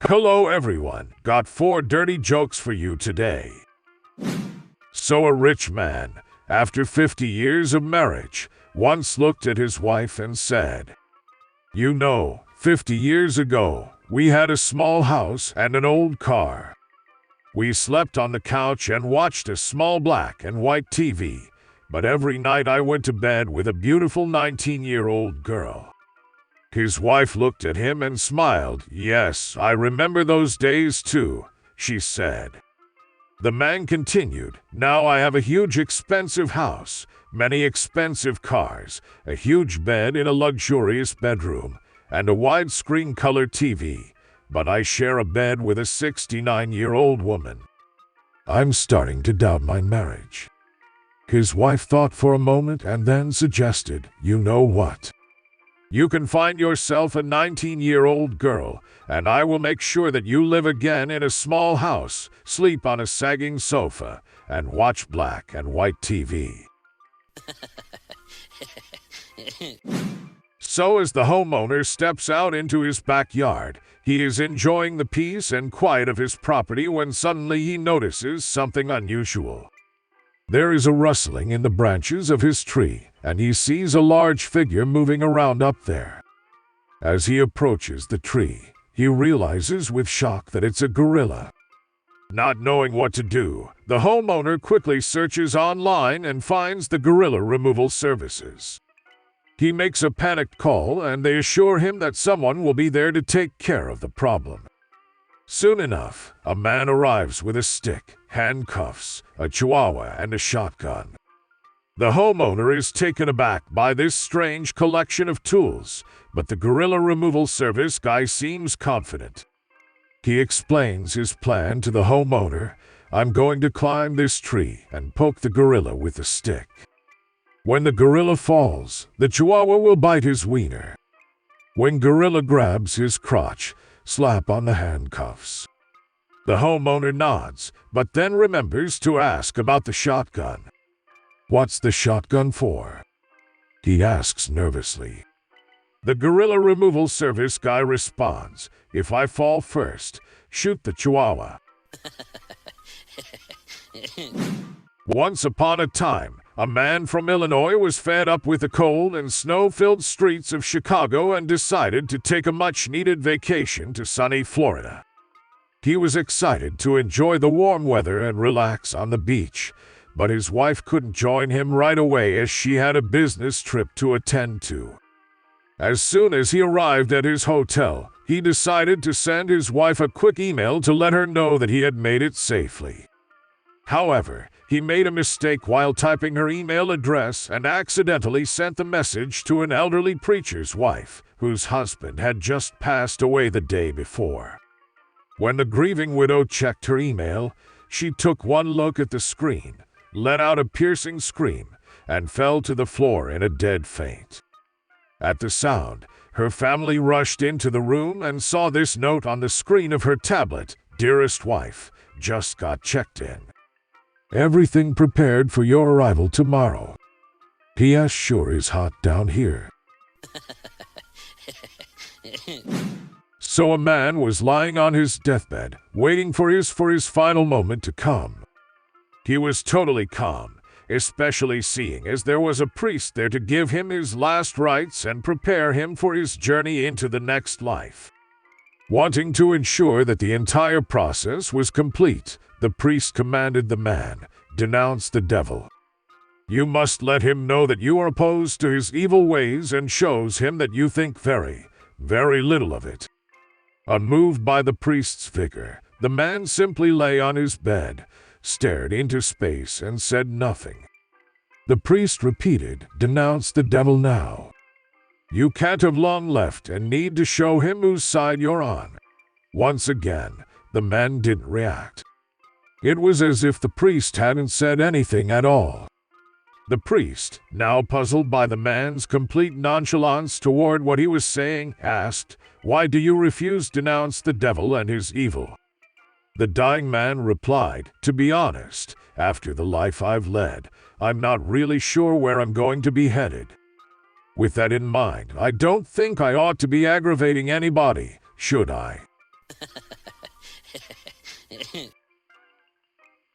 Hello everyone, got 4 dirty jokes for you today. So a rich man, after 50 years of marriage, once looked at his wife and said, "You know, 50 years ago, we had a small house and an old car. We slept on the couch and watched a small black and white TV, but every night I went to bed with a beautiful 19-year-old girl." His wife looked at him and smiled. "Yes, I remember those days too," she said. The man continued, "Now I have a huge expensive house, many expensive cars, a huge bed in a luxurious bedroom, and a widescreen color TV, but I share a bed with a 69-year-old woman. I'm starting to doubt my marriage." His wife thought for a moment and then suggested, "You know what? You can find yourself a 19-year-old girl, and I will make sure that you live again in a small house, sleep on a sagging sofa, and watch black and white TV." So as the homeowner steps out into his backyard, he is enjoying the peace and quiet of his property when suddenly he notices something unusual. There is a rustling in the branches of his tree, and he sees a large figure moving around up there. As he approaches the tree, he realizes with shock that it's a gorilla. Not knowing what to do, the homeowner quickly searches online and finds the gorilla removal services. He makes a panicked call and they assure him that someone will be there to take care of the problem. Soon enough, a man arrives with a stick, handcuffs, a chihuahua, and a shotgun. The homeowner is taken aback by this strange collection of tools, but the gorilla removal service guy seems confident. He explains his plan to the homeowner. "I'm going to climb this tree and poke the gorilla with the stick. When the gorilla falls, the chihuahua will bite his wiener. When gorilla grabs his crotch, slap on the handcuffs." The homeowner nods, but then remembers to ask about the shotgun. "What's the shotgun for?" he asks nervously. The gorilla removal service guy responds, "If I fall first, shoot the chihuahua." Once upon a time, a man from Illinois was fed up with the cold and snow-filled streets of Chicago and decided to take a much-needed vacation to sunny Florida. He was excited to enjoy the warm weather and relax on the beach, but his wife couldn't join him right away as she had a business trip to attend to. As soon as he arrived at his hotel, he decided to send his wife a quick email to let her know that he had made it safely. However, he made a mistake while typing her email address and accidentally sent the message to an elderly preacher's wife, whose husband had just passed away the day before. When the grieving widow checked her email, she took one look at the screen, let out a piercing scream, and fell to the floor in a dead faint. At the sound, her family rushed into the room and saw this note on the screen of her tablet: "Dearest wife, just got checked in. Everything prepared for your arrival tomorrow. P.S. Sure is hot down here." So a man was lying on his deathbed, waiting for his final moment to come. He was totally calm, especially seeing as there was a priest there to give him his last rites and prepare him for his journey into the next life. Wanting to ensure that the entire process was complete, the priest commanded the man, "Denounce the devil. You must let him know that you are opposed to his evil ways and shows him that you think very, very little of it." Unmoved by the priest's vigor, the man simply lay on his bed, stared into space, and said nothing. The priest repeated, "Denounce the devil now. You can't have long left and need to show him whose side you're on." Once again, the man didn't react. It was as if the priest hadn't said anything at all. The priest, now puzzled by the man's complete nonchalance toward what he was saying, asked, "Why do you refuse to denounce the devil and his evil?" The dying man replied, "To be honest, after the life I've led, I'm not really sure where I'm going to be headed. With that in mind, I don't think I ought to be aggravating anybody, should I?"